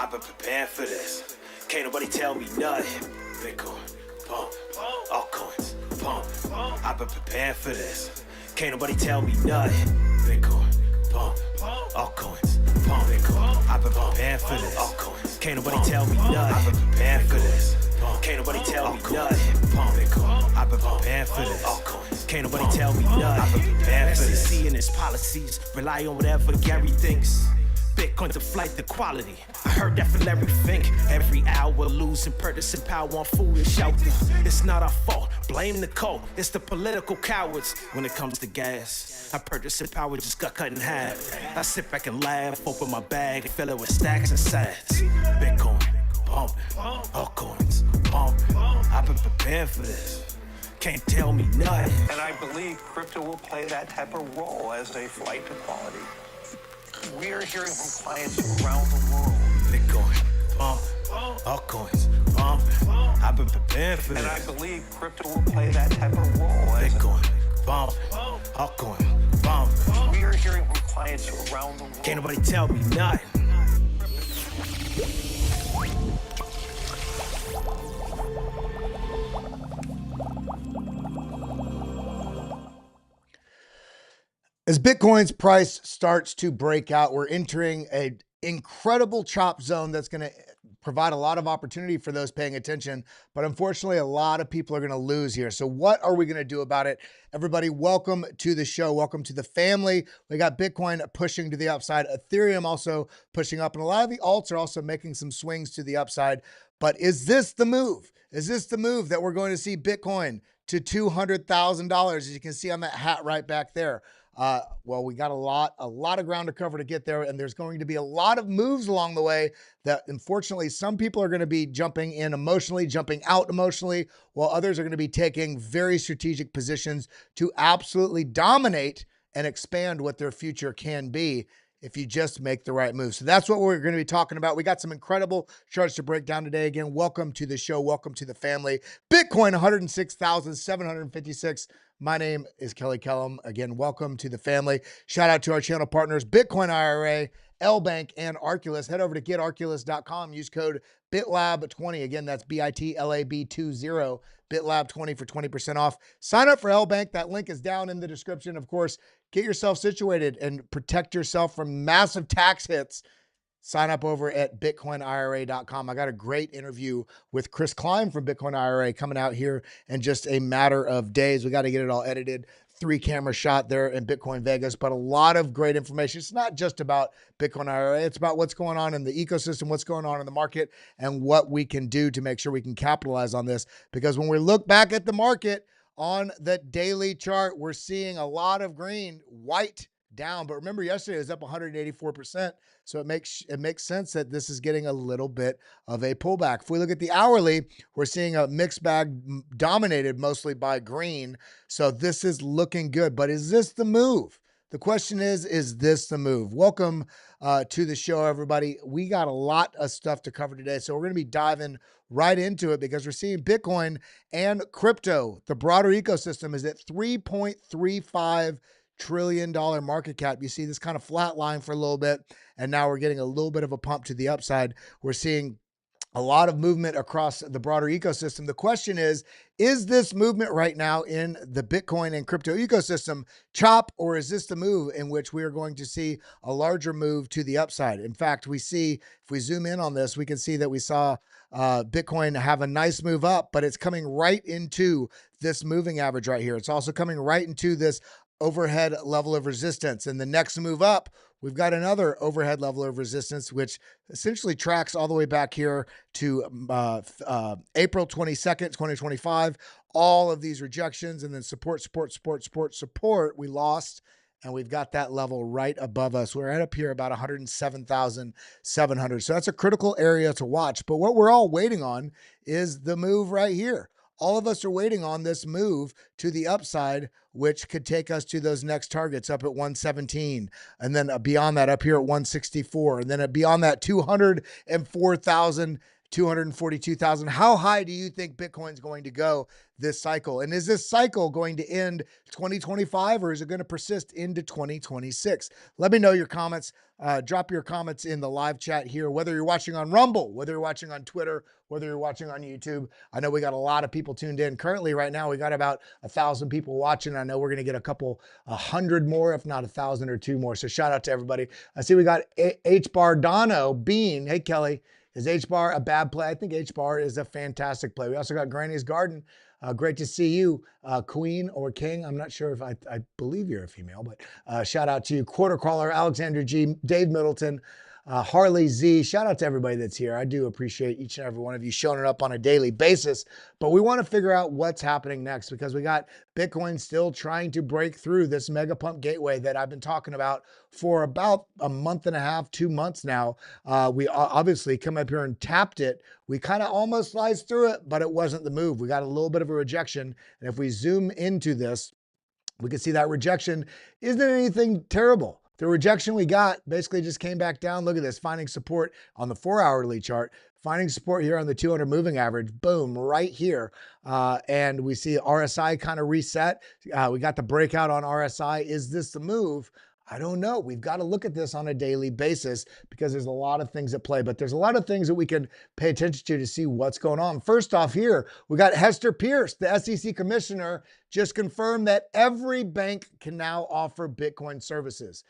I've been preparing for this. Can't nobody tell me nothing. Bitcoin, pump. Altcoins, pump. I've been preparing for this. Can't nobody tell me nothing. Bitcoin, pump. Altcoins, pump. Bitcoin, I've been preparing for this. Altcoins, can't nobody tell me nothing. I've been preparing for this. Can't nobody tell me nothing. Pump. Bitcoin, I've been preparing for this. Altcoins, can't nobody tell me nothing. I've been preparing for this. SEC and its policies rely on whatever Gary thinks. Bitcoin's a flight to quality. I heard that from Larry Fink. Every hour losing purchasing power on foolish shelter. It's not our fault. Blame the cult. It's the political cowards when it comes to gas. Our purchasing power just got cut in half. I sit back and laugh, open my bag, fill it with stacks and sats. Bitcoin, pumping. Altcoins, pumping. I've been preparing for this. Can't tell me nothing. And I believe crypto will play that type of role as a flight to quality. We are hearing from clients around the world. Bitcoin, pump, altcoins, pumping. I've been preparing for this. And I believe crypto will play that type of role. Bitcoin, pump, altcoin, pump. We are hearing from clients around the world. Can't nobody tell me nothing. As Bitcoin's price starts to break out, we're entering an incredible chop zone that's going to provide a lot of opportunity for those paying attention. But unfortunately, a lot of people are going to lose here. So what are we going to do about it? Everybody, welcome to the show. Welcome to the family. We got Bitcoin pushing to the upside, Ethereum also pushing up, and a lot of the alts are also making some swings to the upside. But is this the move? Is this the move that we're going to see Bitcoin to $200,000, as you can see on that hat right back there? Well, we got a lot of ground to cover to get there, and there's going to be a lot of moves along the way that, unfortunately, some people are going to be jumping in emotionally, jumping out emotionally, while others are going to be taking very strategic positions to absolutely dominate and expand what their future can be if you just make the right move. So that's what we're going to be talking about. We got some incredible charts to break down today. Again, welcome to the show. Welcome to the family. Bitcoin, 106,756. My name is Kellam. Again, welcome to the family. Shout out to our channel partners, Bitcoin IRA, LBank, and Arculus. Head over to getarculus.com. Use code BitLab20. Again, that's BITLAB20. BitLab20 for 20% off. Sign up for LBank. That link is down in the description. Of course, get yourself situated and protect yourself from massive tax hits. Sign up over at bitcoinira.com. I got a great interview with Chris Klein from Bitcoin IRA coming out here in just a matter of days. We got to get it all edited. 3-camera shot there in Bitcoin Vegas, but a lot of great information. It's not just about Bitcoin IRA. It's about what's going on in the ecosystem, what's going on in the market, and what we can do to make sure we can capitalize on this. Because when we look back at the market on the daily chart, we're seeing a lot of green, white down. But remember, yesterday it was up 184%. So it makes sense that this is getting a little bit of a pullback. If we look at the hourly, we're seeing a mixed bag dominated mostly by green. So this is looking good. But is this the move? The question is this the move? Welcome to the show, everybody. We got a lot of stuff to cover today. So we're going to be diving right into it because we're seeing Bitcoin and crypto. The broader ecosystem is at $3.35 trillion market cap. You see this kind of flat line for a little bit, and now we're getting a little bit of a pump to the upside. We're seeing a lot of movement across the broader ecosystem. The question is this movement right now in the Bitcoin and crypto ecosystem chop, or is this the move in which we are going to see a larger move to the upside? In fact, we see, if we zoom in on this, we can see that we saw Bitcoin have a nice move up, but it's coming right into this moving average right here. It's also coming right into this overhead level of resistance. And the next move up, we've got another overhead level of resistance, which essentially tracks all the way back here to April 22nd, 2025. All of these rejections and then support, we lost. And we've got that level right above us. We're at up here about 107,700. So that's a critical area to watch. But what we're all waiting on is the move right here. All of us are waiting on this move to the upside, which could take us to those next targets up at 117. And then beyond that, up here at 164. And then beyond that, 242,000. How high do you think Bitcoin's going to go this cycle? And is this cycle going to end 2025 or is it going to persist into 2026? Let me know your comments. Drop your comments in the live chat here, whether you're watching on Rumble, whether you're watching on Twitter, whether you're watching on YouTube. I know we got a lot of people tuned in. Currently, right now, we got about 1,000 people watching. I know we're going to get a couple, 100 more, if not 1,000 or two more. So shout out to everybody. I see we got H-Bar Dono Bean. Hey, Kelly. Is H-Bar a bad play? I think H-Bar is a fantastic play. We also got Granny's Garden. Great to see you, Queen or King. I'm not sure if I believe you're a female, but shout out to you. Quarter Crawler, Alexander G, Dave Middleton, Harley Z. Shout out to everybody that's here. I do appreciate each and every one of you showing up on a daily basis, but we want to figure out what's happening next because we got Bitcoin still trying to break through this mega pump gateway that I've been talking about for about a month and a half, 2 months now. We obviously come up here and tapped it. We kind of almost sliced through it, but it wasn't the move. We got a little bit of a rejection. And if we zoom into this, we can see that rejection isn't anything terrible. The rejection we got basically just came back down. Look at this, finding support on the 4-hourly chart, finding support here on the 200 moving average, boom, right here. And we see RSI kind of reset. We got the breakout on RSI. Is this the move? I don't know. We've got to look at this on a daily basis because there's a lot of things at play, but there's a lot of things that we can pay attention to see what's going on. First off here, we got Hester Pierce, the SEC commissioner, just confirmed that every bank can now offer Bitcoin services.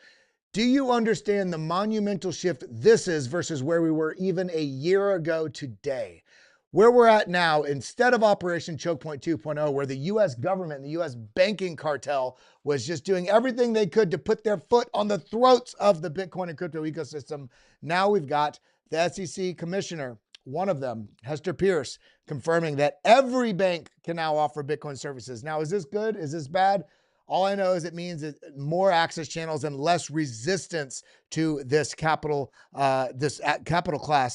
Do you understand the monumental shift this is versus where we were even a year ago today? Where we're at now, instead of Operation Choke Point 2.0, where the U.S. government, the U.S. banking cartel was just doing everything they could to put their foot on the throats of the Bitcoin and crypto ecosystem, now we've got the SEC commissioner, one of them, Hester Pierce, confirming that every bank can now offer Bitcoin services. Now, is this good? Is this bad? All I know is it means more access channels and less resistance to this capital class,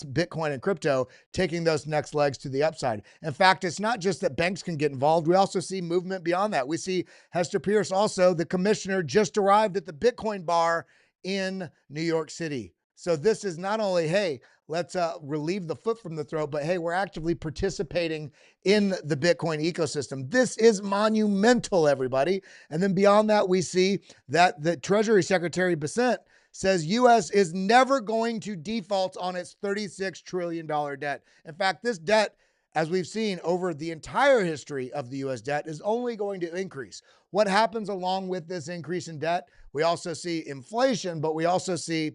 Bitcoin and crypto, taking those next legs to the upside. In fact, it's not just that banks can get involved. We also see movement beyond that. We see Hester Pierce, also the commissioner, just arrived at the Bitcoin bar in New York City. So this is not only, hey, let's relieve the foot from the throat, but hey, we're actively participating in the Bitcoin ecosystem. This is monumental, everybody. And then beyond that, we see that the Treasury Secretary Bessent says U.S. is never going to default on its $36 trillion debt. In fact, this debt, as we've seen over the entire history of the U.S. debt, is only going to increase. What happens along with this increase in debt? We also see inflation, but we also see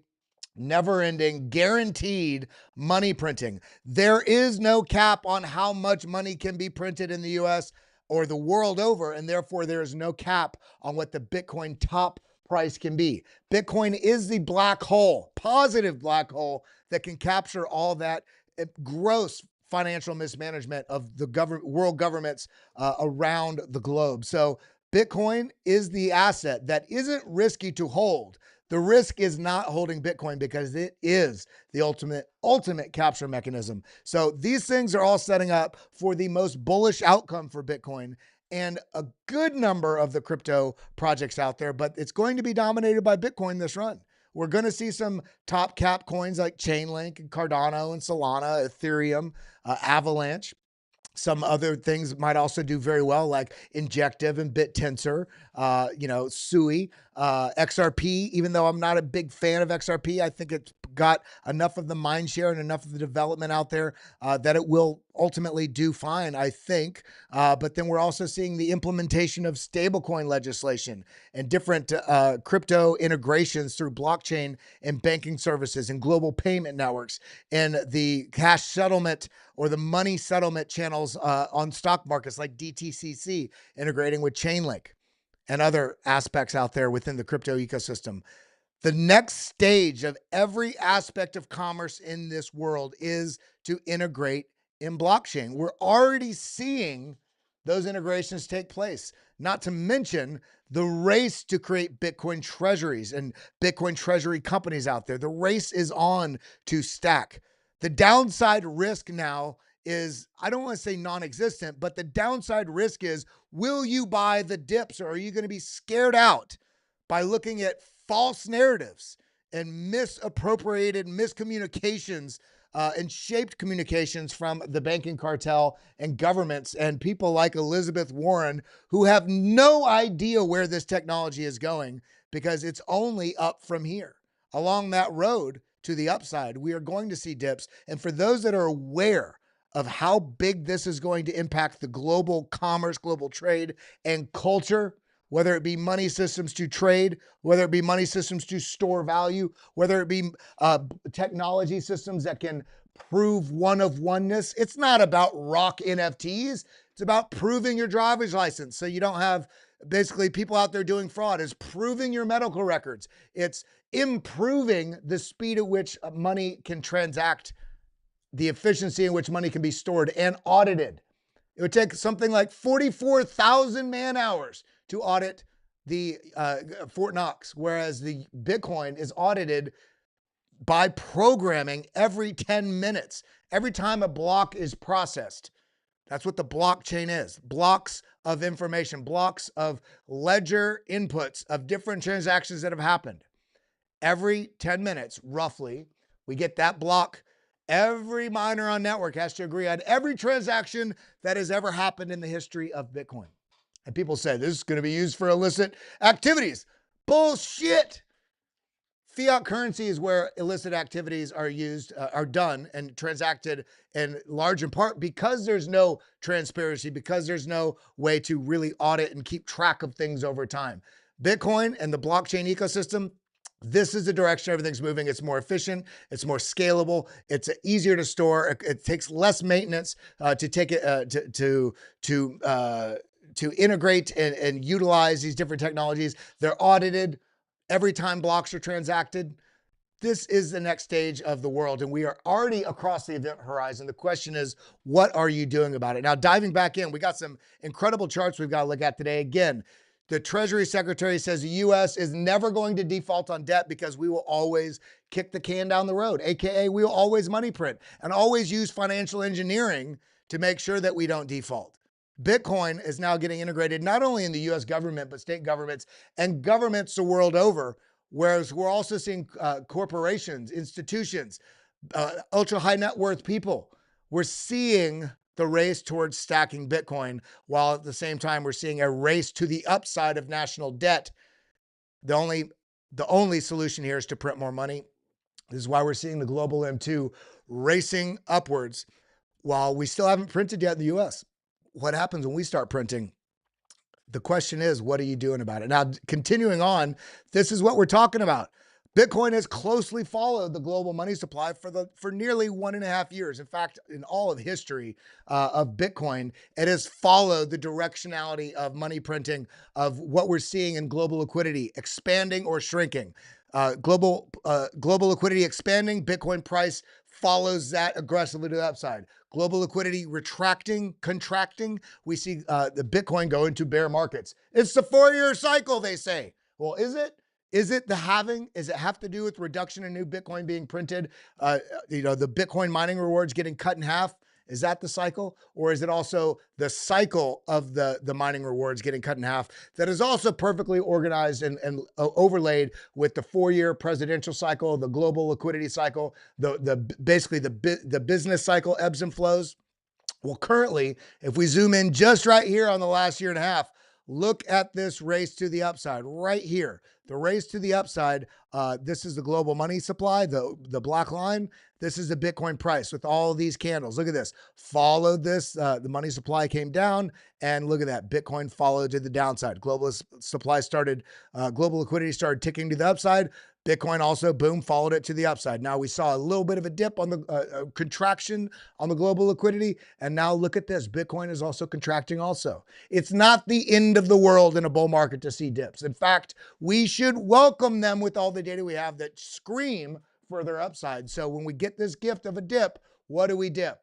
never-ending, guaranteed money printing. There is no cap on how much money can be printed in the U.S. or the world over, and therefore there is no cap on what the Bitcoin top price can be. Bitcoin is the black hole, positive black hole that can capture all that gross financial mismanagement of the world governments around the globe. So Bitcoin is the asset that isn't risky to hold. The risk is not holding Bitcoin because it is the ultimate capture mechanism. So these things are all setting up for the most bullish outcome for Bitcoin and a good number of the crypto projects out there, but it's going to be dominated by Bitcoin this run. We're going to see some top cap coins like Chainlink and Cardano and Solana, Ethereum, Avalanche. Some other things might also do very well, like Injective and BitTensor, Sui, XRP. Even though I'm not a big fan of XRP, I think it's got enough of the mind share and enough of the development out there that it will ultimately do fine, I think. But then we're also seeing the implementation of stablecoin legislation and different crypto integrations through blockchain and banking services and global payment networks and the cash settlement or the money settlement channels on stock markets like DTCC integrating with Chainlink and other aspects out there within the crypto ecosystem. The next stage of every aspect of commerce in this world is to integrate in blockchain. We're already seeing those integrations take place, not to mention the race to create Bitcoin treasuries and Bitcoin treasury companies out there. The race is on to stack. The downside risk now is, I don't want to say non-existent, but the downside risk is, will you buy the dips, or are you going to be scared out by looking at false narratives and misappropriated miscommunications and shaped communications from the banking cartel and governments and people like Elizabeth Warren, who have no idea where this technology is going because it's only up from here. Along that road to the upside, we are going to see dips. And for those that are aware of how big this is going to impact the global commerce, global trade, and culture, whether it be money systems to trade, whether it be money systems to store value, whether it be technology systems that can prove one of oneness. It's not about rock NFTs. It's about proving your driver's license so you don't have basically people out there doing fraud. It's proving your medical records. It's improving the speed at which money can transact, the efficiency in which money can be stored and audited. It would take something like 44,000 man hours to audit the Fort Knox, whereas the Bitcoin is audited by programming every 10 minutes. Every time a block is processed. That's what the blockchain is. Blocks of information, blocks of ledger inputs of different transactions that have happened. Every 10 minutes, roughly, we get that block. Every miner on network has to agree on every transaction that has ever happened in the history of Bitcoin. And people say this is going to be used for illicit activities. Bullshit. Fiat currency is where illicit activities are used, are done and transacted in large in part because there's no transparency, because there's no way to really audit and keep track of things over time. Bitcoin and the blockchain ecosystem, this is the direction everything's moving. It's more efficient. It's more scalable. It's easier to store. It takes less maintenance to take it to integrate and utilize these different technologies. They're audited every time blocks are transacted. This is the next stage of the world, and we are already across the event horizon. The question is, what are you doing about it? Now, diving back in, we got some incredible charts we've got to look at today. Again, the Treasury Secretary says the U.S. is never going to default on debt because we will always kick the can down the road, AKA we will always money print and always use financial engineering to make sure that we don't default. Bitcoin is now getting integrated not only in the U.S. government, but state governments and governments the world over, whereas we're also seeing corporations, institutions, ultra high net worth people. We're seeing the race towards stacking Bitcoin, while at the same time we're seeing a race to the upside of national debt. The only solution here is to print more money. This is why we're seeing the global M2 racing upwards, while we still haven't printed yet in the U.S. What happens when we start printing? The question is, what are you doing about it? Now, continuing on, this is what we're talking about. Bitcoin has closely followed the global money supply for nearly 1.5 years. In fact, in all of history of Bitcoin, it has followed the directionality of money printing, of what we're seeing in global liquidity, expanding or shrinking. Global liquidity expanding, Bitcoin price follows that aggressively to the upside. Global liquidity retracting, contracting, we see the Bitcoin go into bear markets. It's the 4-year cycle, they say. Well, is it? Is it the halving? Does it have to do with reduction in new Bitcoin being printed? The Bitcoin mining rewards getting cut in half? Is that the cycle? Or is it also the cycle of the mining rewards getting cut in half that is also perfectly organized and overlaid with the 4-year presidential cycle, the global liquidity cycle, basically the business cycle, ebbs and flows? Well, currently, if we zoom in just right here on the last 1.5 years, look at this race to the upside right here. The race to the upside. This is the global money supply, the black line. This is the Bitcoin price with all of these candles. Look at this. Followed this. The money supply came down, and look at that. Bitcoin followed to the downside. Global liquidity started ticking to the upside. Bitcoin also, boom, followed it to the upside. Now we saw a little bit of a dip on the contraction on the global liquidity. And now look at this. Bitcoin is also contracting also. It's not the end of the world in a bull market to see dips. In fact, we should welcome them with all the data we have that scream further upside. So when we get this gift of a dip, what do we dip?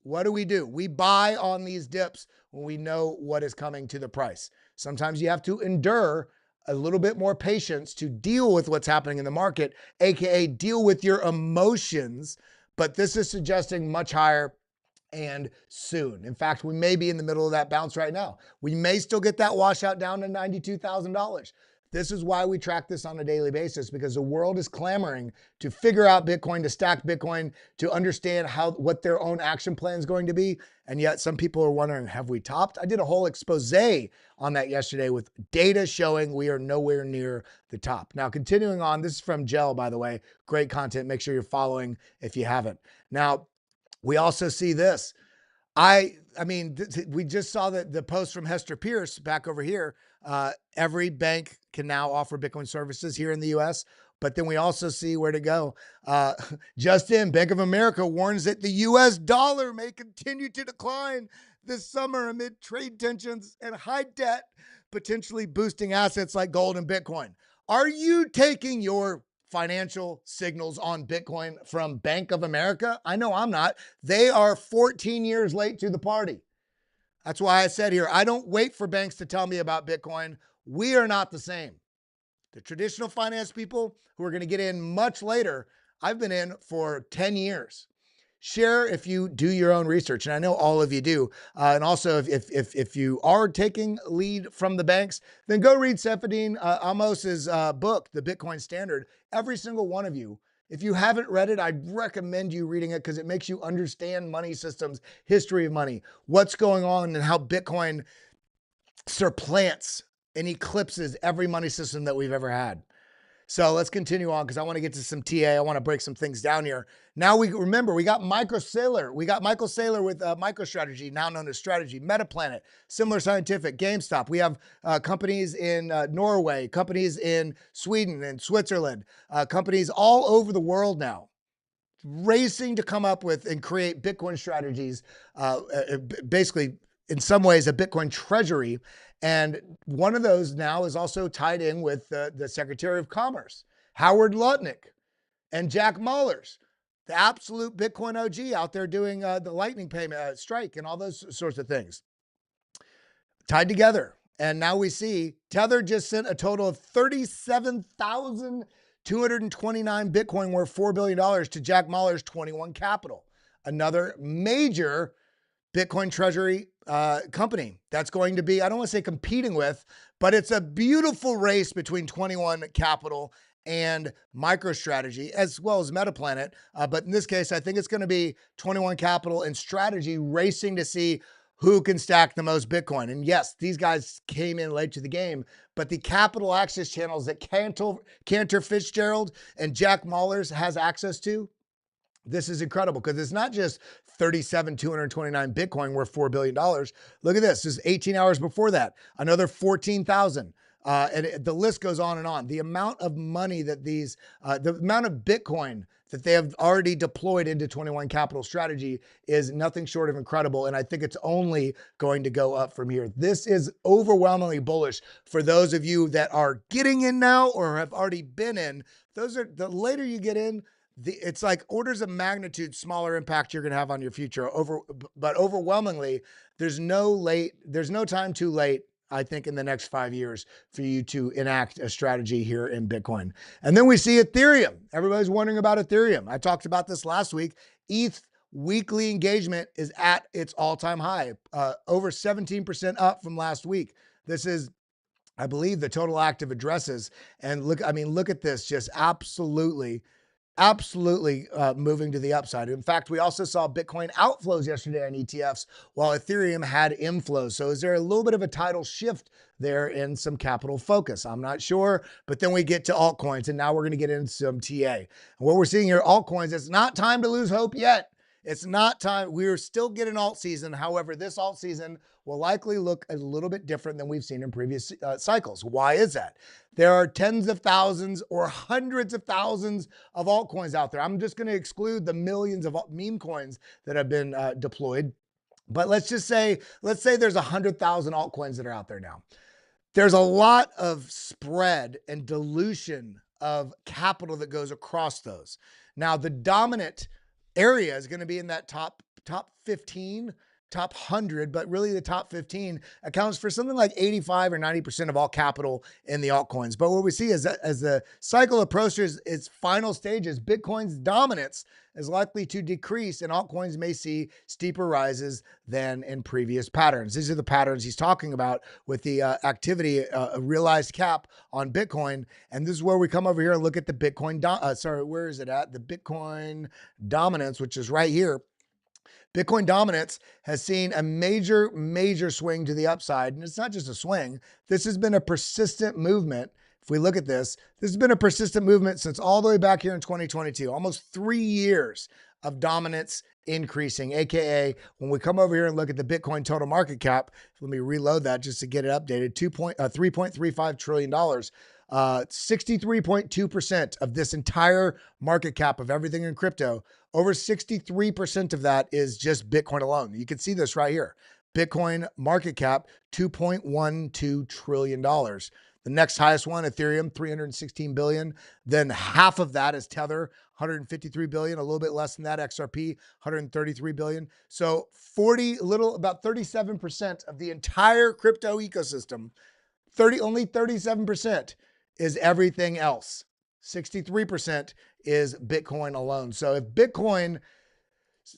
What do? We buy on these dips when we know what is coming to the price. Sometimes you have to endure a little bit more patience to deal with what's happening in the market, AKA deal with your emotions. But this is suggesting much higher and soon. In fact, we may be in the middle of that bounce right now. We may still get that washout down to $92,000. This is why we track this on a daily basis, because the world is clamoring to figure out Bitcoin, to stack Bitcoin, to understand what their own action plan is going to be. And yet some people are wondering, have we topped? I did a whole expose on that yesterday with data showing we are nowhere near the top. Now, continuing on, this is from Gel, by the way. Great content. Make sure you're following if you haven't. Now, we also see this. We just saw the post from Hester Pierce back over here. Every bank can now offer Bitcoin services here in the US, but then we also see where to go. Just in, Bank of America warns that the US dollar may continue to decline this summer amid trade tensions and high debt, potentially boosting assets like gold and Bitcoin. Are you taking your financial signals on Bitcoin from Bank of America? I know I'm not. They are 14 years late to the party. That's why I said here, I don't wait for banks to tell me about Bitcoin. We are not the same. The traditional finance people who are going to get in much later, I've been in for 10 years. Share if you do your own research, and I know all of you do. And also, if you are taking lead from the banks, then go read Sefadine Amos's book, The Bitcoin Standard. Every single one of you. If you haven't read it, I'd recommend you reading it because it makes you understand money systems, history of money, what's going on, and how Bitcoin supplants and eclipses every money system that we've ever had. So let's continue on because I want to get to some TA. I want to break some things down here. Now we got Michael Saylor. We got Michael Saylor with MicroStrategy, now known as Strategy, Metaplanet, Similar Scientific, GameStop. We have companies in Norway, companies in Sweden and Switzerland, companies all over the world now racing to come up with and create Bitcoin strategies, basically in some ways a Bitcoin treasury. And one of those now is also tied in with the Secretary of Commerce, Howard Lutnick, and Jack Mallers, the absolute Bitcoin OG out there doing the lightning payment strike and all those sorts of things. Tied together. And now we see Tether just sent a total of 37,229 Bitcoin worth $4 billion to Jack Mallers' 21 Capital, another major Bitcoin treasury company that's going to be, I don't want to say competing with, but it's a beautiful race between 21 Capital and MicroStrategy as well as Metaplanet. But in this case, I think it's going to be 21 Capital and Strategy racing to see who can stack the most Bitcoin. And yes, these guys came in late to the game, but the capital access channels that Cantor Fitzgerald and Jack Mallers has access to, this is incredible because it's not just 37,229 Bitcoin worth $4 billion. Look at this. This is 18 hours before that. Another 14,000. And the list goes on and on. The amount of money that the amount of Bitcoin that they have already deployed into 21 Capital Strategy is nothing short of incredible. And I think it's only going to go up from here. This is overwhelmingly bullish for those of you that are getting in now or have already been in. The later you get in, it's like orders of magnitude smaller impact you're going to have on your future. But overwhelmingly, there's no time too late, I think, in the next 5 years for you to enact a strategy here in Bitcoin. And then we see Ethereum. Everybody's wondering about Ethereum. I talked about this last week. ETH weekly engagement is at its all-time high, over 17% up from last week. This is, I believe, the total active addresses. And look at this, just absolutely moving to the upside. In fact, we also saw Bitcoin outflows yesterday on ETFs while Ethereum had inflows. So is there a little bit of a tidal shift there in some capital focus? I'm not sure, but then we get to altcoins and now we're going to get into some TA. And what we're seeing here, altcoins, it's not time to lose hope yet. It's not time. We're still getting alt season. However, this alt season will likely look a little bit different than we've seen in previous cycles. Why is that? There are tens of thousands or hundreds of thousands of altcoins out there. I'm just going to exclude the millions of meme coins that have been deployed. But let's say there's 100,000 altcoins that are out there now. There's a lot of spread and dilution of capital that goes across those. Now, the dominant area is going to be in that top 15, top 100, but really the top 15 accounts for something like 85 or 90% of all capital in the altcoins. But what we see is that as the cycle approaches its final stages, Bitcoin's dominance is likely to decrease and altcoins may see steeper rises than in previous patterns. These are the patterns he's talking about with the activity, a realized cap on Bitcoin. And this is where we come over here and look at the Bitcoin, where is it at? The Bitcoin dominance, which is right here. Bitcoin dominance has seen a major swing to the upside. And it's not just a swing. This has been a persistent movement. If we look at this has been a persistent movement since all the way back here in 2022, almost 3 years of dominance increasing, AKA when we come over here and look at the Bitcoin total market cap, let me reload that just to get it updated, $3.35 trillion. 63.2% of this entire market cap of everything in crypto, over 63% of that is just Bitcoin alone. You can see this right here. Bitcoin market cap, $2.12 trillion. The next highest one, Ethereum, 316 billion. Then half of that is Tether, 153 billion, a little bit less than that, XRP, 133 billion. So about 37% of the entire crypto ecosystem, only 37% is everything else. 63% is Bitcoin alone. So if Bitcoin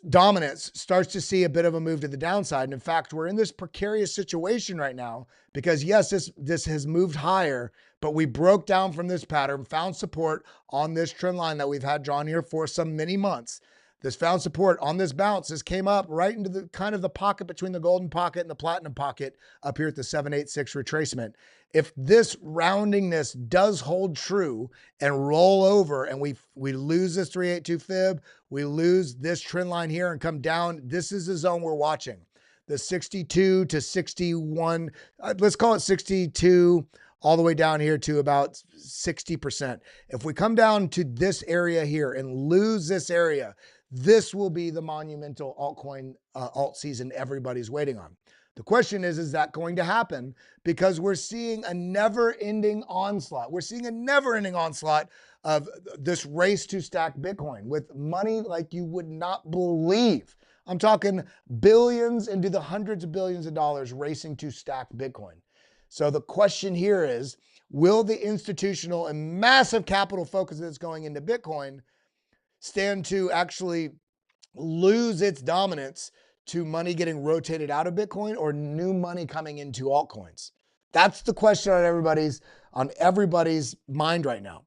dominance starts to see a bit of a move to the downside, and in fact, we're in this precarious situation right now because yes, this has moved higher, but we broke down from this pattern, found support on this trend line that we've had drawn here for some many months. This found support on this bounce. This came up right into the kind of the pocket between the golden pocket and the platinum pocket up here at the 786 retracement. If this roundingness does hold true and roll over and we lose this 382 fib, we lose this trend line here and come down, this is the zone we're watching. The 62 to 61, let's call it 62 all the way down here to about 60%. If we come down to this area here and lose this area, this will be the monumental altcoin alt season everybody's waiting on. The question is that going to happen? Because we're seeing a never-ending onslaught. We're seeing a never-ending onslaught of this race to stack Bitcoin with money like you would not believe. I'm talking billions into the hundreds of billions of dollars racing to stack Bitcoin. So the question here is, will the institutional and massive capital focus that's going into Bitcoin stand to actually lose its dominance to money getting rotated out of Bitcoin or new money coming into altcoins? That's the question on everybody's mind right now.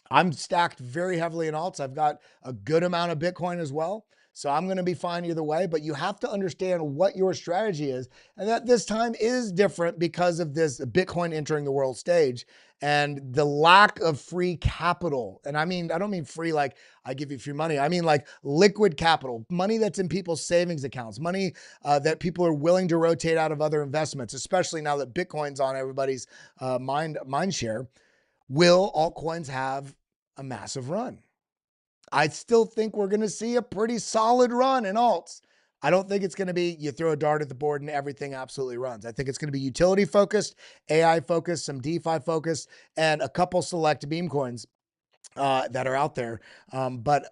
I'm stacked very heavily in alts. I've got a good amount of Bitcoin as well. So I'm going to be fine either way, but you have to understand what your strategy is. And that this time is different because of this Bitcoin entering the world stage and the lack of free capital. And I don't mean free like I give you free money. I mean like liquid capital, money that's in people's savings accounts, money that people are willing to rotate out of other investments, especially now that Bitcoin's on everybody's mind share. Will altcoins have a massive run? I still think we're going to see a pretty solid run in alts. I don't think it's going to be you throw a dart at the board and everything absolutely runs. I think it's going to be utility focused, AI focused, some DeFi focused, and a couple select meme coins that are out there. But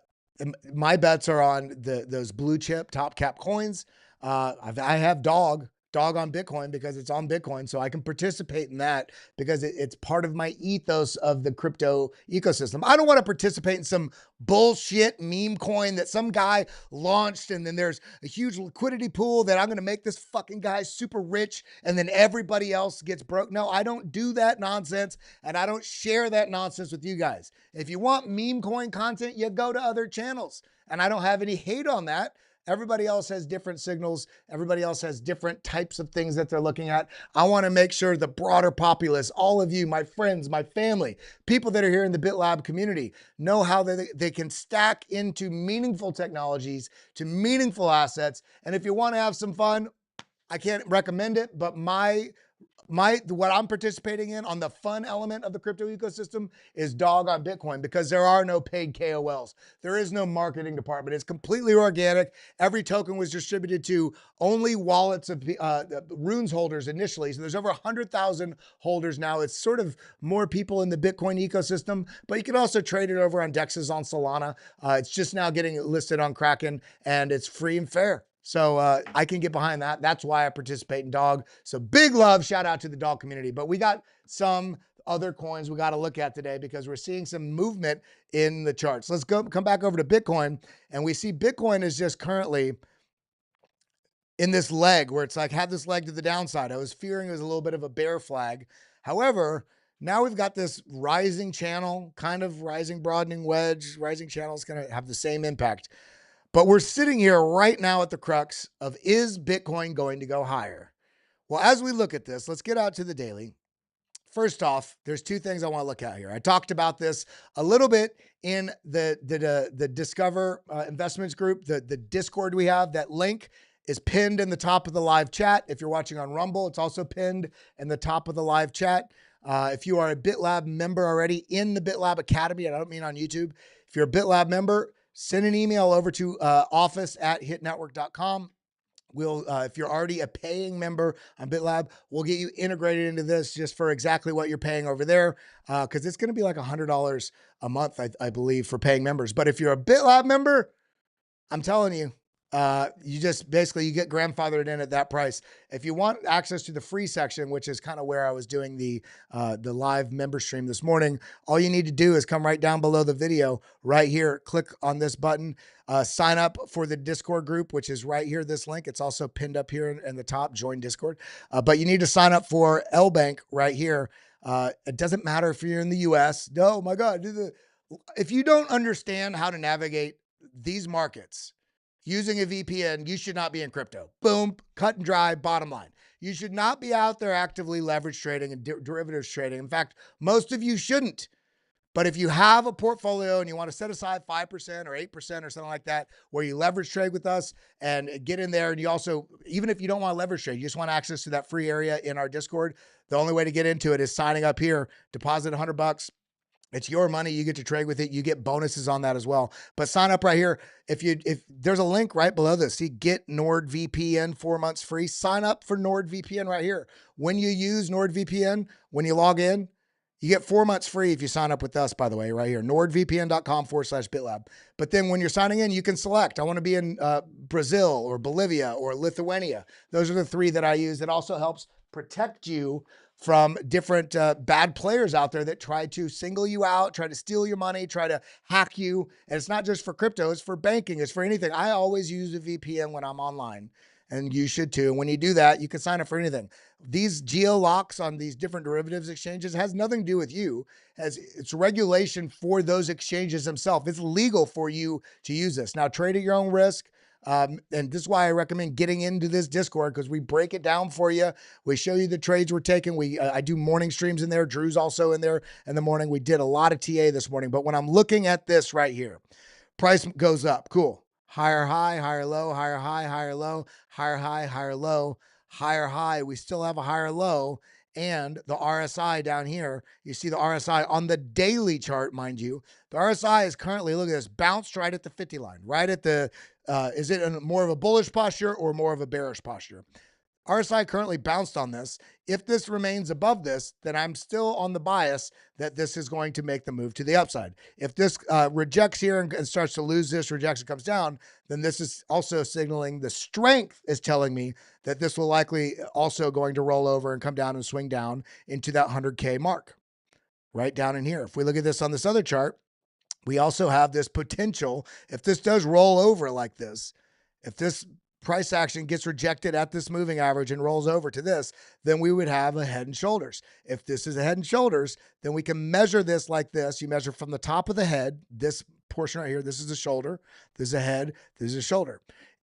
my bets are on those blue chip top cap coins. I have dog on Bitcoin because it's on Bitcoin. So I can participate in that because it's part of my ethos of the crypto ecosystem. I don't want to participate in some bullshit meme coin that some guy launched and then there's a huge liquidity pool that I'm going to make this fucking guy super rich and then everybody else gets broke. No, I don't do that nonsense and I don't share that nonsense with you guys. If you want meme coin content, you go to other channels and I don't have any hate on that. Everybody else has different signals. Everybody else has different types of things that they're looking at. I want to make sure the broader populace, all of you, my friends, my family, people that are here in the BitLab community know how they can stack into meaningful technologies, to meaningful assets. And if you want to have some fun, I can't recommend it, but what I'm participating in on the fun element of the crypto ecosystem is dog on Bitcoin because there are no paid KOLs. There is no marketing department. It's completely organic. Every token was distributed to only wallets of Runes holders initially. So there's over 100,000 holders now. It's sort of more people in the Bitcoin ecosystem, but you can also trade it over on DEXs on Solana. It's just now getting listed on Kraken and it's free and fair. So I can get behind that. That's why I participate in dog. So big love, shout out to the dog community. But we got some other coins we got to look at today because we're seeing some movement in the charts. Let's come back over to Bitcoin, and we see Bitcoin is just currently in this leg where it's like had this leg to the downside. I was fearing it was a little bit of a bear flag. However, now we've got this rising channel, kind of rising broadening wedge. Rising channel is going to have the same impact. But we're sitting here right now at the crux of, is Bitcoin going to go higher? Well, as we look at this, let's get out to the daily. First off, there's two things I want to look at here. I talked about this a little bit in the Discover Investments group, the Discord we have. That link is pinned in the top of the live chat. If you're watching on Rumble, it's also pinned in the top of the live chat. If you are a BitLab member already in the BitLab Academy, and I don't mean on YouTube, if you're a BitLab member, send an email over to office@hitnetwork.com. We'll, if you're already a paying member on BitLab, we'll get you integrated into this just for exactly what you're paying over there. Because it's going to be like $100 a month, I believe, for paying members. But if you're a BitLab member, I'm telling you, you just basically, you get grandfathered in at that price. If you want access to the free section, which is kind of where I was doing the live member stream this morning, all you need to do is come right down below the video right here, click on this button, sign up for the Discord group, which is right here, this link. It's also pinned up here in the top, join Discord. But you need to sign up for LBank right here. It doesn't matter if you're in the US. No, my God, if you don't understand how to navigate these markets using a VPN, you should not be in crypto. Boom, cut and dry, bottom line. You should not be out there actively leverage trading and derivatives trading. In fact, most of you shouldn't. But if you have a portfolio and you want to set aside 5% or 8% or something like that, where you leverage trade with us and get in there, and you also, even if you don't want to leverage trade, you just want access to that free area in our Discord, the only way to get into it is signing up here, deposit $100. It's your money. You get to trade with it. You get bonuses on that as well. But sign up right here. If there's a link right below this, see, get NordVPN 4 months free. Sign up for NordVPN right here. When you use NordVPN, when you log in, you get 4 months free if you sign up with us, by the way, right here, nordvpn.com/BitLab. But then when you're signing in, you can select, I want to be in Brazil or Bolivia or Lithuania. Those are the three that I use. It also helps protect you from different bad players out there that try to single you out, try to steal your money, try to hack you. And it's not just for crypto, it's for banking, it's for anything. I always use a VPN when I'm online, and you should too. When you do that, you can sign up for anything. These geo locks on these different derivatives exchanges has nothing to do with you. It's regulation for those exchanges themselves. It's legal for you to use this. Now, trade at your own risk. And this is why I recommend getting into this Discord, because we break it down for you. We show you the trades we're taking. I do morning streams in there. Drew's also in there in the morning. We did a lot of TA this morning. But when I'm looking at this right here, price goes up. Cool. Higher high, higher low, higher high, higher low, higher high, higher low, higher high. We still have a higher low. And the RSI down here, you see the RSI on the daily chart, mind you. The RSI is currently, look at this, bounced right at the 50 line, right at the, is it more of a bullish posture or more of a bearish posture? RSI currently bounced on this. If this remains above this, then I'm still on the bias that this is going to make the move to the upside. If this rejects here and starts to lose this, rejection comes down, then this is also signaling, the strength is telling me that this will likely also going to roll over and come down and swing down into that 100K mark, right down in here. If we look at this on this other chart, we also have this potential. If this does roll over like this, if this price action gets rejected at this moving average and rolls over to this, then we would have a head and shoulders. If this is a head and shoulders, then we can measure this like this. You measure from the top of the head, this portion right here, this is a shoulder, this is a head, this is a shoulder.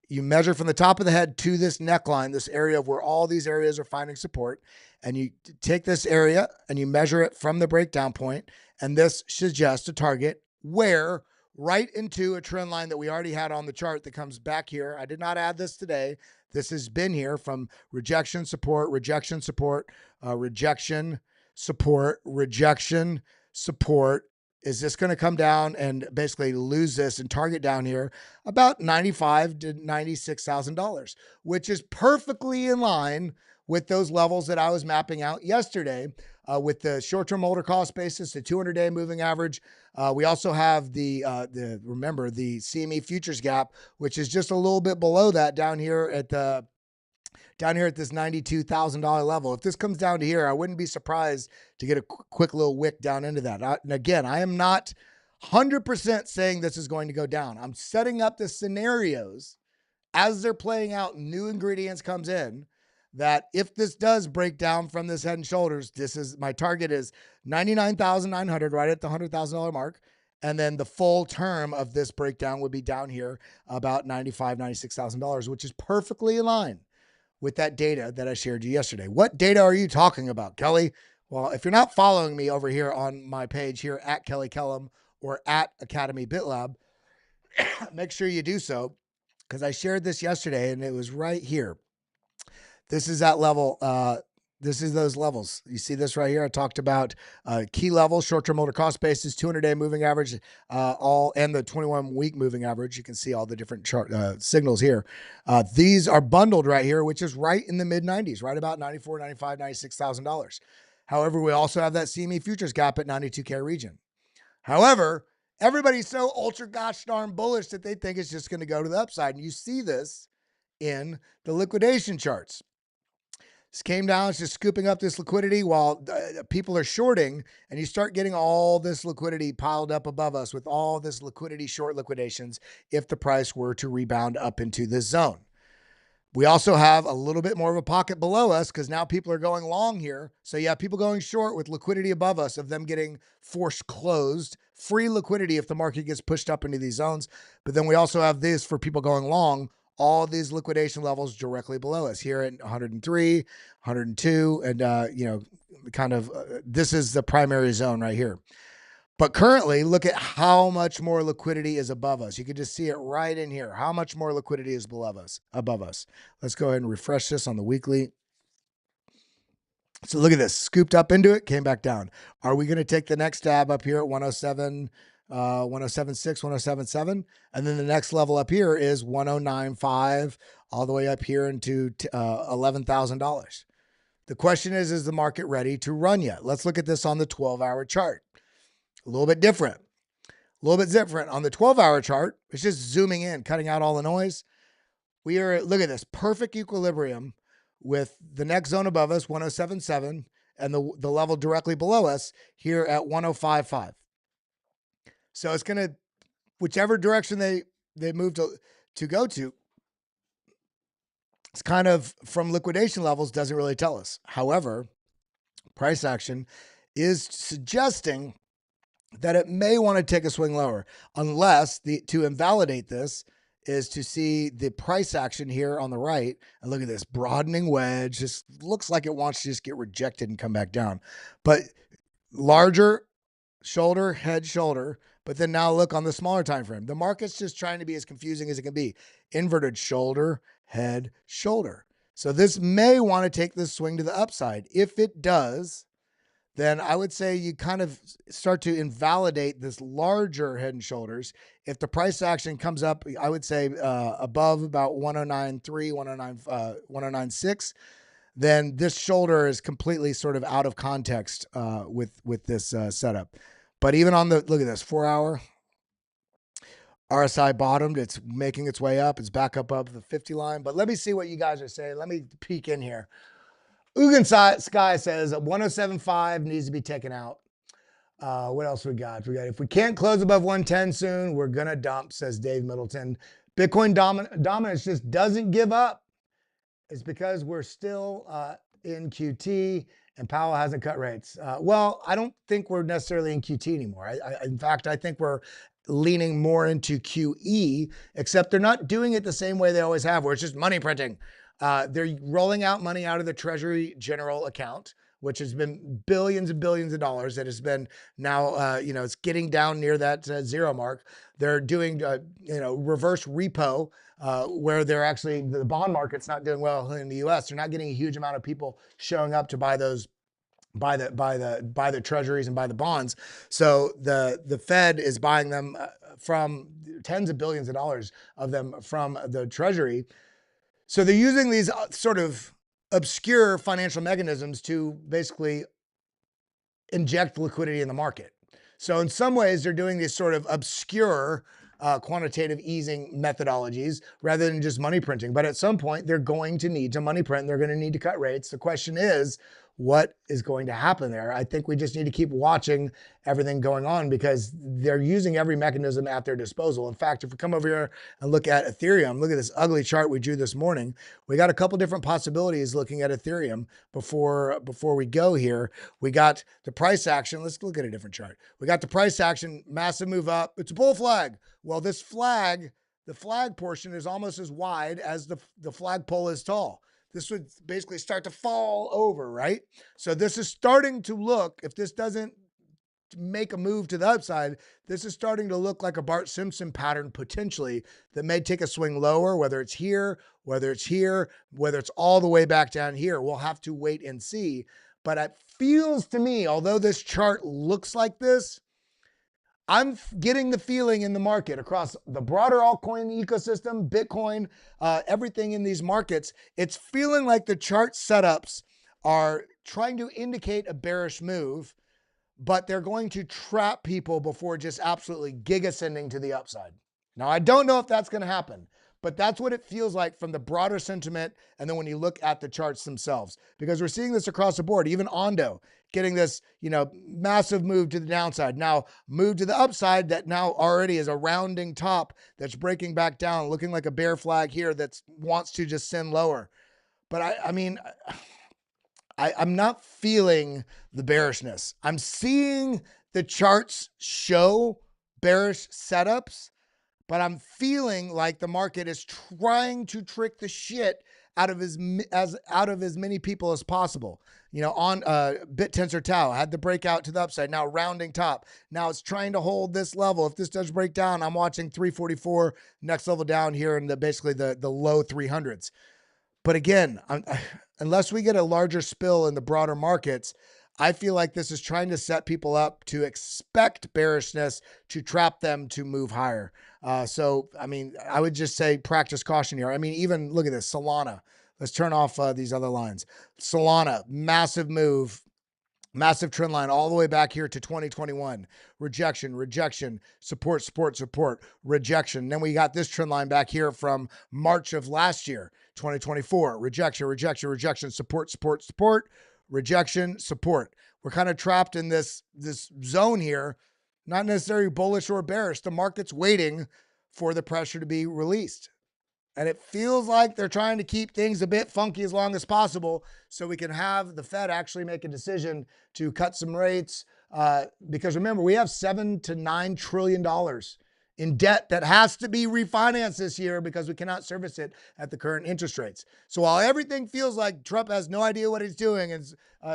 You measure from the top of the head to this neckline, this area of where all these areas are finding support, and you take this area and you measure it from the breakdown point, and this suggests a target where right into a trend line that we already had on the chart that comes back here. I did not add this today. This has been here from rejection, support, rejection, support, rejection, support, rejection, support. Is this going to come down and basically lose this and target down here about $95,000 to $96,000, which is perfectly in line with those levels that I was mapping out yesterday with the short-term order cost basis, the 200-day moving average. We also have remember the CME futures gap, which is just a little bit below that down here at this $92,000 level. If this comes down to here, I wouldn't be surprised to get a quick little wick down into that. And again, I am not 100% saying this is going to go down. I'm setting up the scenarios as they're playing out, new ingredients comes in, that if this does break down from this head and shoulders, my target is 99,900, right at the $100,000 mark. And then the full term of this breakdown would be down here about $95,000, $96,000, which is perfectly in line with that data that I shared you yesterday. What data are you talking about, Kelly? Well, if you're not following me over here on my page here at Kelly Kellam or at Academy BitLab, make sure you do so, because I shared this yesterday and it was right here. This is that level. This is those levels. You see this right here. I talked about key levels, short-term order cost basis, 200-day moving average, and the 21-week moving average. You can see all the different chart signals here. These are bundled right here, which is right in the mid-90s, right about $94,000, $95,000, $96,000. However, we also have that CME futures gap at 92K region. However, everybody's so ultra gosh darn bullish that they think it's just going to go to the upside. And you see this in the liquidation charts. This came down, it's just scooping up this liquidity while people are shorting, and you start getting all this liquidity piled up above us with all this liquidity short liquidations if the price were to rebound up into this zone. We also have a little bit more of a pocket below us because now people are going long here. So you have people going short with liquidity above us of them getting forced closed, free liquidity if the market gets pushed up into these zones. But then we also have this for people going long, all these liquidation levels directly below us here at 103, 102. And, this is the primary zone right here. But currently, look at how much more liquidity is above us. You can just see it right in here. How much more liquidity is above us. Let's go ahead and refresh this on the weekly. So look at this, scooped up into it, came back down. Are we going to take the next stab up here at 107, 107.6, 107.7? And then the next level up here is 109.5, all the way up here into $11,000. The question is the market ready to run yet? Let's look at this on the 12-hour chart. A little bit different. On the 12-hour chart, it's just zooming in, cutting out all the noise. We are, look at this, perfect equilibrium with the next zone above us, 107.7, and the level directly below us here at 105.5. So it's going to, whichever direction they move to go to, it's kind of from liquidation levels, doesn't really tell us. However, price action is suggesting that it may want to take a swing lower, unless to invalidate this is to see the price action here on the right. And look at this broadening wedge. Just looks like it wants to just get rejected and come back down. But larger shoulder, head, shoulder. But then now look on the smaller time frame. The market's just trying to be as confusing as it can be. Inverted shoulder, head, shoulder. So this may want to take this swing to the upside. If it does, then I would say you kind of start to invalidate this larger head and shoulders. If the price action comes up, I would say above about 109.3, 109.6, then this shoulder is completely sort of out of context with this setup. But even on look at this 4-hour, RSI bottomed. It's making its way up. It's back up the 50 line. But let me see what you guys are saying. Let me peek in here. Ugin Sky says 107.5 needs to be taken out. What else we got? If we can't close above 110 soon, we're going to dump, says Dave Middleton. Bitcoin dominance just doesn't give up. It's because we're still in QT and Powell hasn't cut rates. Well, I don't think we're necessarily in QT anymore. In fact, I think we're leaning more into QE, except they're not doing it the same way they always have, where it's just money printing. They're rolling out money out of the Treasury General account, which has been billions and billions of dollars that has been now, it's getting down near that zero mark. They're doing, reverse repo, where they're actually, the bond market's not doing well in the US. They're not getting a huge amount of people showing up to buy those, buy the treasuries and buy the bonds. So the Fed is buying them from tens of billions of dollars of them from the Treasury. So they're using these sort of obscure financial mechanisms to basically inject liquidity in the market. So in some ways, they're doing these sort of obscure quantitative easing methodologies rather than just money printing. But at some point, they're going to need to money print. And they're going to need to cut rates. The question is, what is going to happen there? I think we just need to keep watching everything going on because they're using every mechanism at their disposal. In fact, if we come over here and look at Ethereum, look at this ugly chart we drew this morning. We got a couple different possibilities looking at Ethereum before we go here. We got the price action. Let's look at a different chart. We got the price action, massive move up. It's a bull flag. Well, this flag, the flag portion is almost as wide as the flagpole is tall. This would basically start to fall over, right? So this is starting to look, if this doesn't make a move to the upside, this is starting to look like a Bart Simpson pattern potentially that may take a swing lower, whether it's here, whether it's here, whether it's all the way back down here. We'll have to wait and see. But it feels to me, although this chart looks like this, I'm getting the feeling in the market across the broader altcoin ecosystem, Bitcoin, everything in these markets, it's feeling like the chart setups are trying to indicate a bearish move, but they're going to trap people before just absolutely giga-sending to the upside. Now, I don't know if that's going to happen, but that's what it feels like from the broader sentiment and then when you look at the charts themselves, because we're seeing this across the board, even Ondo getting this, massive move to the downside. Now move to the upside that now already is a rounding top that's breaking back down, looking like a bear flag here that wants to just send lower. But I'm not feeling the bearishness. I'm seeing the charts show bearish setups, but I'm feeling like the market is trying to trick the shit out of as many people as possible. On BitTensor Tau had the breakout to the upside, now rounding top. Now it's trying to hold this level. If this does break down, I'm watching 344, next level down here in basically the low 300s. But again, unless we get a larger spill in the broader markets, I feel like this is trying to set people up to expect bearishness to trap them to move higher. I would just say practice caution here. Even look at this, Solana. Let's turn off these other lines. Solana, massive move, massive trend line all the way back here to 2021. Rejection, support, rejection. Then we got this trend line back here from March of last year, 2024. Rejection, support, rejection, support. We're kind of trapped in this zone here, not necessarily bullish or bearish. The market's waiting for the pressure to be released. And it feels like they're trying to keep things a bit funky as long as possible so we can have the Fed actually make a decision to cut some rates. Because remember, we have $7 to $9 trillion in debt that has to be refinanced this year because we cannot service it at the current interest rates. So while everything feels like Trump has no idea what he's doing, and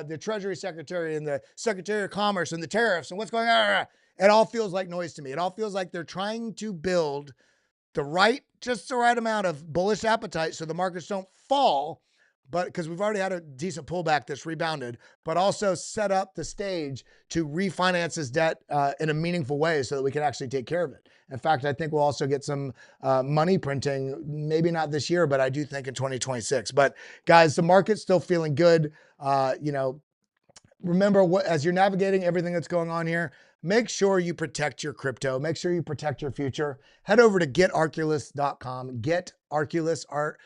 the Treasury Secretary and the Secretary of Commerce and the tariffs and what's going on, it all feels like noise to me. It all feels like they're trying to build just the right amount of bullish appetite so the markets don't fall, but because we've already had a decent pullback that's rebounded, but also set up the stage to refinance this debt in a meaningful way so that we can actually take care of it. In fact, I think we'll also get some money printing, maybe not this year, but I do think in 2026. But guys, the market's still feeling good. Remember, as you're navigating everything that's going on here, make sure you protect your crypto. Make sure you protect your future. Head over to getarculus.com. Getarculus, ARCULUS,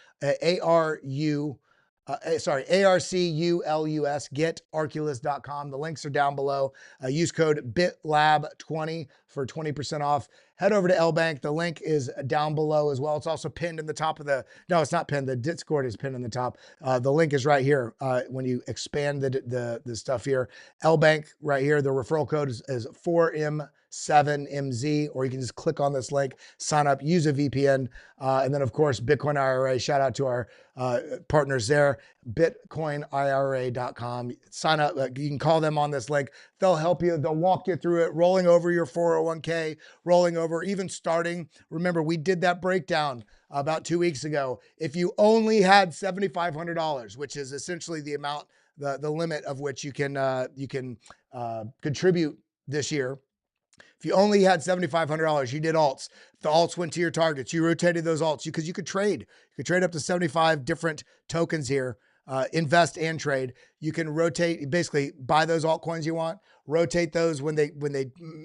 getarculus.com. The links are down below. Use code BitLab20 for 20% off. Head over to LBank. The link is down below as well. It's also pinned in the top of no, it's not pinned. The Discord is pinned in the top. The link is right here. When you expand the stuff here, LBank right here, the referral code is 4M7MZ, or you can just click on this link, sign up, use a VPN. And then of course, Bitcoin IRA, shout out to our partners there, bitcoinira.com. Sign up. You can call them on this link. They'll help you. They'll walk you through it, rolling over your 401k, rolling over, even starting. Remember, we did that breakdown about 2 weeks ago. If you only had $7,500, which is essentially the amount, the limit of which you can contribute this year. If you only had $7,500, you did alts. The alts went to your targets. You rotated those alts because you could trade. You could trade up to 75 different tokens here. invest and trade. You can rotate, basically buy those altcoins you want, rotate those when they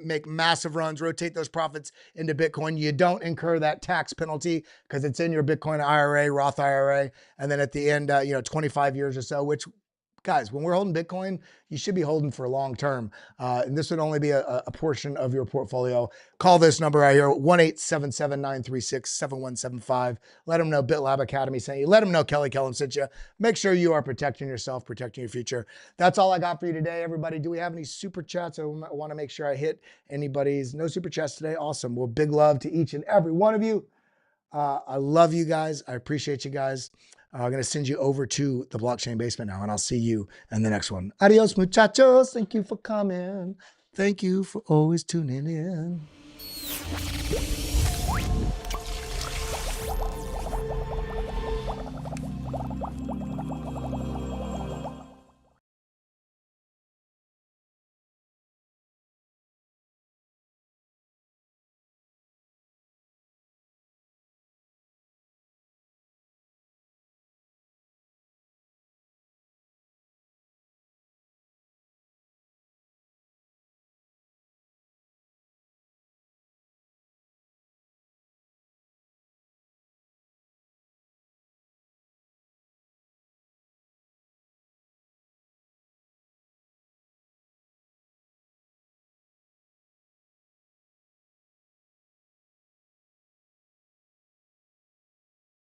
make massive runs, rotate those profits into Bitcoin. You don't incur that tax penalty because it's in your Bitcoin IRA, Roth IRA. And then at the end, 25 years or so, which, guys, when we're holding Bitcoin, you should be holding for long term. And this would only be a portion of your portfolio. Call this number right here, 1-877-936-7175. Let them know BitLab Academy sent you. Let them know Kelly Kellam sent you. Make sure you are protecting yourself, protecting your future. That's all I got for you today, everybody. Do we have any super chats? I want to make sure I hit anybody's. No super chats today. Awesome. Well, big love to each and every one of you. I love you guys. I appreciate you guys. I'm going to send you over to the blockchain basement now, and I'll see you in the next one. Adios, muchachos. Thank you for coming. Thank you for always tuning in.